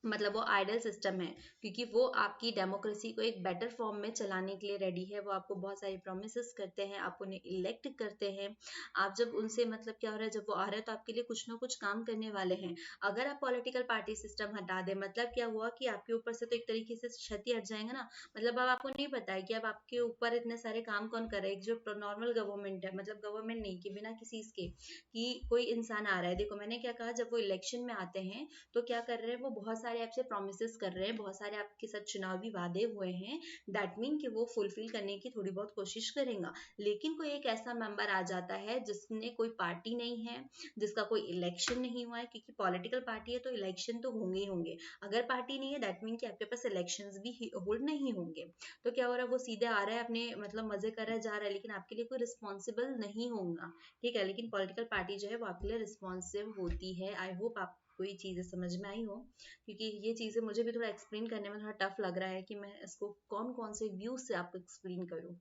मतलब वो आइडल सिस्टम है, क्योंकि वो आपकी डेमोक्रेसी को एक बेटर फॉर्म में चलाने के लिए रेडी है। वो आपको बहुत सारी प्रोमिस करते हैं, आप उन्हें इलेक्ट करते हैं। आप जब उनसे मतलब क्या हो रहा है, जब वो आ रहे हैं तो आपके लिए कुछ ना कुछ काम करने वाले हैं। अगर आप पॉलिटिकल पार्टी सिस्टम हटा दें, मतलब क्या हुआ कि आपके ऊपर से तो एक तरीके से क्षति हट जाएगा ना। मतलब अब आपको नहीं पता है कि अब आपके ऊपर इतने सारे काम कौन कर रहा है। एक जो नॉर्मल गवर्नमेंट है, मतलब गवर्नमेंट नहीं कि बिना किसी इसके कि कोई इंसान आ रहा है। देखो मैंने क्या कहा, जब वो इलेक्शन में आते हैं तो क्या कर रहे हैं, वो बहुत सारे आपसे प्रोमिस कर रहे हैं, बहुत सारे आपके साथ चुनावी वादे हुए हैं। दैट मीन कि वो फुलफिल करने की थोड़ी बहुत कोशिश करेगा। लेकिन कोई एक ऐसा मेंबर आ जाता है जिसने कोई पार्टी नहीं है, जिसका कोई इलेक्शन नहीं हुआ है, क्योंकि पॉलिटिकल पार्टी है तो इलेक्शन तो होंगे ही होंगे। अगर पार्टी नहीं है दैट मीन कि आपके पास इलेक्शन भी होल्ड नहीं होंगे। तो क्या हो रहा है, वो सीधे आ रहा है, अपने मतलब मजे कर रहा है, जा रहा है, लेकिन आपके लिए कोई रिस्पॉन्सिबल नहीं होगा। ठीक है, लेकिन पॉलिटिकल पार्टी जो है वो आपके लिए रिस्पॉन्सिव होती है। आई होप आप कोई चीजें समझ में आई हो, क्योंकि ये चीजें मुझे भी थोड़ा एक्सप्लेन करने में थोड़ा टफ लग रहा है कि मैं इसको कौन कौन से व्यूज से आपको एक्सप्लेन करूँ।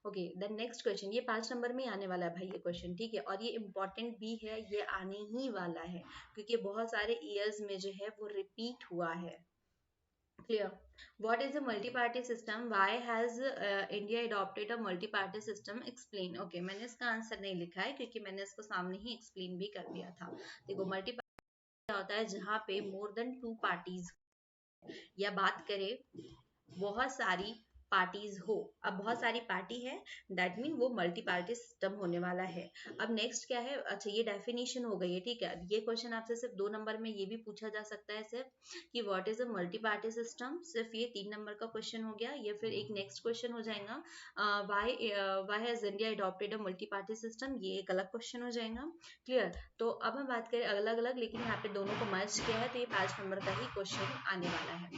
ओके, देन नेक्स्ट क्वेश्चन, ये 5 नंबर में आने वाला है भाई ये क्वेश्चन। ठीक है, और ये इंपॉर्टेंट भी है, ये आने ही वाला है, क्योंकि बहुत सारे ईयर्स में जो है वो रिपीट हुआ है। Clear, what is a multi-party system, why has India adopted a multi-party system, explain। okay, मैंने इसका आंसर नहीं लिखा है क्योंकि मैंने इसको सामने ही एक्सप्लेन भी कर दिया था। देखो मल्टी क्या होता है, जहाँ पे मोर देन 2 पार्टीज, या बात करें बहुत सारी पार्टीज हो। अब बहुत सारी पार्टी है दैट मीन वो मल्टी पार्टी सिस्टम होने वाला है। अब नेक्स्ट क्या है, अच्छा ये डेफिनेशन हो गई है। ठीक है, अब ये क्वेश्चन आपसे सिर्फ 2 नंबर में ये भी पूछा जा सकता है सिर्फ कि what is a multi party system, सिर्फ ये 3 नंबर का क्वेश्चन हो गया। ये फिर एक नेक्स्ट क्वेश्चन हो जाएगा, why has India adopted a multi party system, ये एक अलग क्वेश्चन हो जाएगा। क्लियर, तो अब हम बात करें अलग अलग, लेकिन यहाँ पे दोनों को मर्ज किया है तो ये 5 नंबर का ही क्वेश्चन आने वाला है।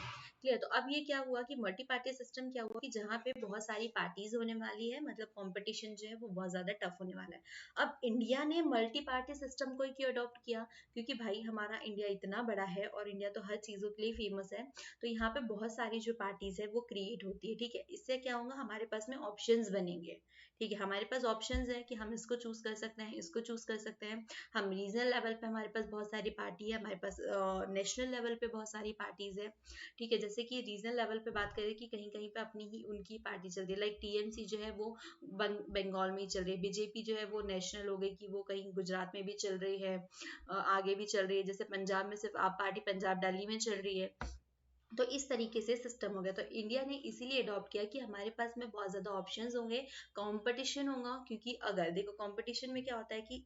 क्लियर, तो अब ये क्या हुआ कि मल्टी पार्टी सिस्टम क्या हुआ कि जहाँ पे बहुत सारी पार्टीज होने वाली है, मतलब कंपटीशन जो है वो बहुत ज्यादा टफ होने वाला है। अब इंडिया ने मल्टी पार्टी सिस्टम को क्यों अडॉप्ट किया, क्योंकि भाई हमारा इंडिया इतना बड़ा है और इंडिया तो हर चीजों के लिए फेमस है। तो यहाँ पे बहुत सारी जो पार्टीज है वो क्रिएट होती है। ठीक है, इससे क्या होगा, हमारे पास में ऑप्शंस बनेंगे। ठीक है, हमारे पास ऑप्शंस है कि हम इसको चूज कर सकते हैं, इसको चूज कर सकते हैं। हम रीजनल लेवल पे हमारे पास बहुत सारी पार्टी है, हमारे पास नेशनल लेवल पे बहुत सारी पार्टीज है। ठीक है, जैसे कि रीजनल लेवल पे बात करें कि कहीं कहीं पे अपनी ही उनकी पार्टी चल रही है, लाइक टीएमसी जो है वो बंगाल में ही चल रही है। बीजेपी जो है वो नेशनल हो गई कि वो कहीं गुजरात में भी चल रही है, आगे भी चल रही है। जैसे पंजाब में सिर्फ आप पार्टी पंजाब दिल्ली में चल रही है। तो इस तरीके से सिस्टम हो गया। तो इंडिया ने इसीलिए अडॉप्ट किया कि हमारे पास में बहुत ज्यादा ऑप्शंस होंगे, कंपटीशन होगा। क्योंकि अगर देखो कंपटीशन में क्या होता है कि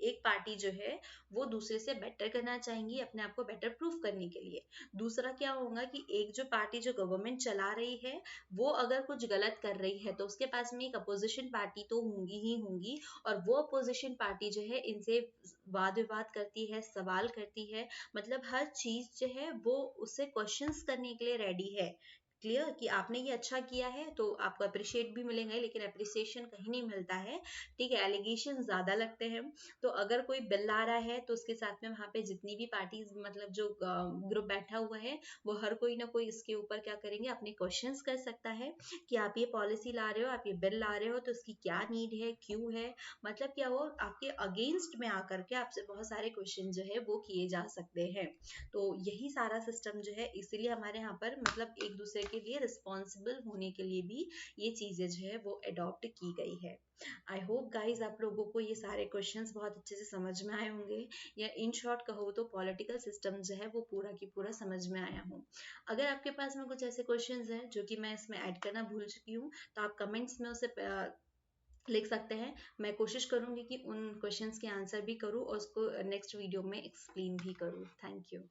एक पार्टी जो है वो दूसरे से बेटर करना चाहेंगी, अपने आप को बेटर प्रूफ करने के लिए। दूसरा क्या होगा कि एक जो पार्टी जो गवर्नमेंट चला रही है वो अगर कुछ गलत कर रही है तो उसके पास में एक अपोजिशन पार्टी तो होंगी ही होंगी, और वो अपोजिशन पार्टी जो है इनसे वाद विवाद करती है, सवाल करती है, मतलब हर चीज जो है वो उससे क्वेश्चंस करने के लिए रेडी है। क्लियर कि आपने ये अच्छा किया है तो आपको अप्रिशिएट भी मिलेंगे, लेकिन अप्रिसिएशन कहीं नहीं मिलता है। ठीक है, एलिगेशन ज्यादा लगते हैं। तो अगर कोई बिल आ रहा है तो उसके साथ में वहां पे जितनी भी पार्टीज, मतलब जो ग्रुप बैठा हुआ है, वो हर कोई ना कोई इसके ऊपर क्या करेंगे, अपने क्वेश्चंस कर सकता है कि आप ये पॉलिसी ला रहे हो, आप ये बिल ला रहे हो, तो इसकी क्या नीड है, क्यों है, मतलब क्या वो आपके अगेंस्ट में आकर के आपसे बहुत सारे क्वेश्चन जो है वो किए जा सकते हैं। तो यही सारा सिस्टम जो है, इसीलिए हमारे यहाँ पर मतलब एक दूसरे के लिए रिस्पॉन्सिबल होने के लिए भी ये चीजें जो है वो अडॉप्ट की गई है। आई होप गाइज आप लोगों को ये सारे क्वेश्चंस बहुत अच्छे से समझ में आए होंगे, या इन शॉर्ट कहो तो पॉलिटिकल सिस्टम जो है वो पूरा की पूरा समझ में आया हो। अगर आपके पास में कुछ ऐसे क्वेश्चंस हैं जो कि मैं इसमें ऐड करना भूल चुकी हूँ, तो आप कमेंट्स में उसे लिख सकते हैं। मैं कोशिश करूंगी कि उन क्वेश्चंस के आंसर भी करूँ और उसको नेक्स्ट वीडियो में एक्सप्लेन भी करूँ। Thank you.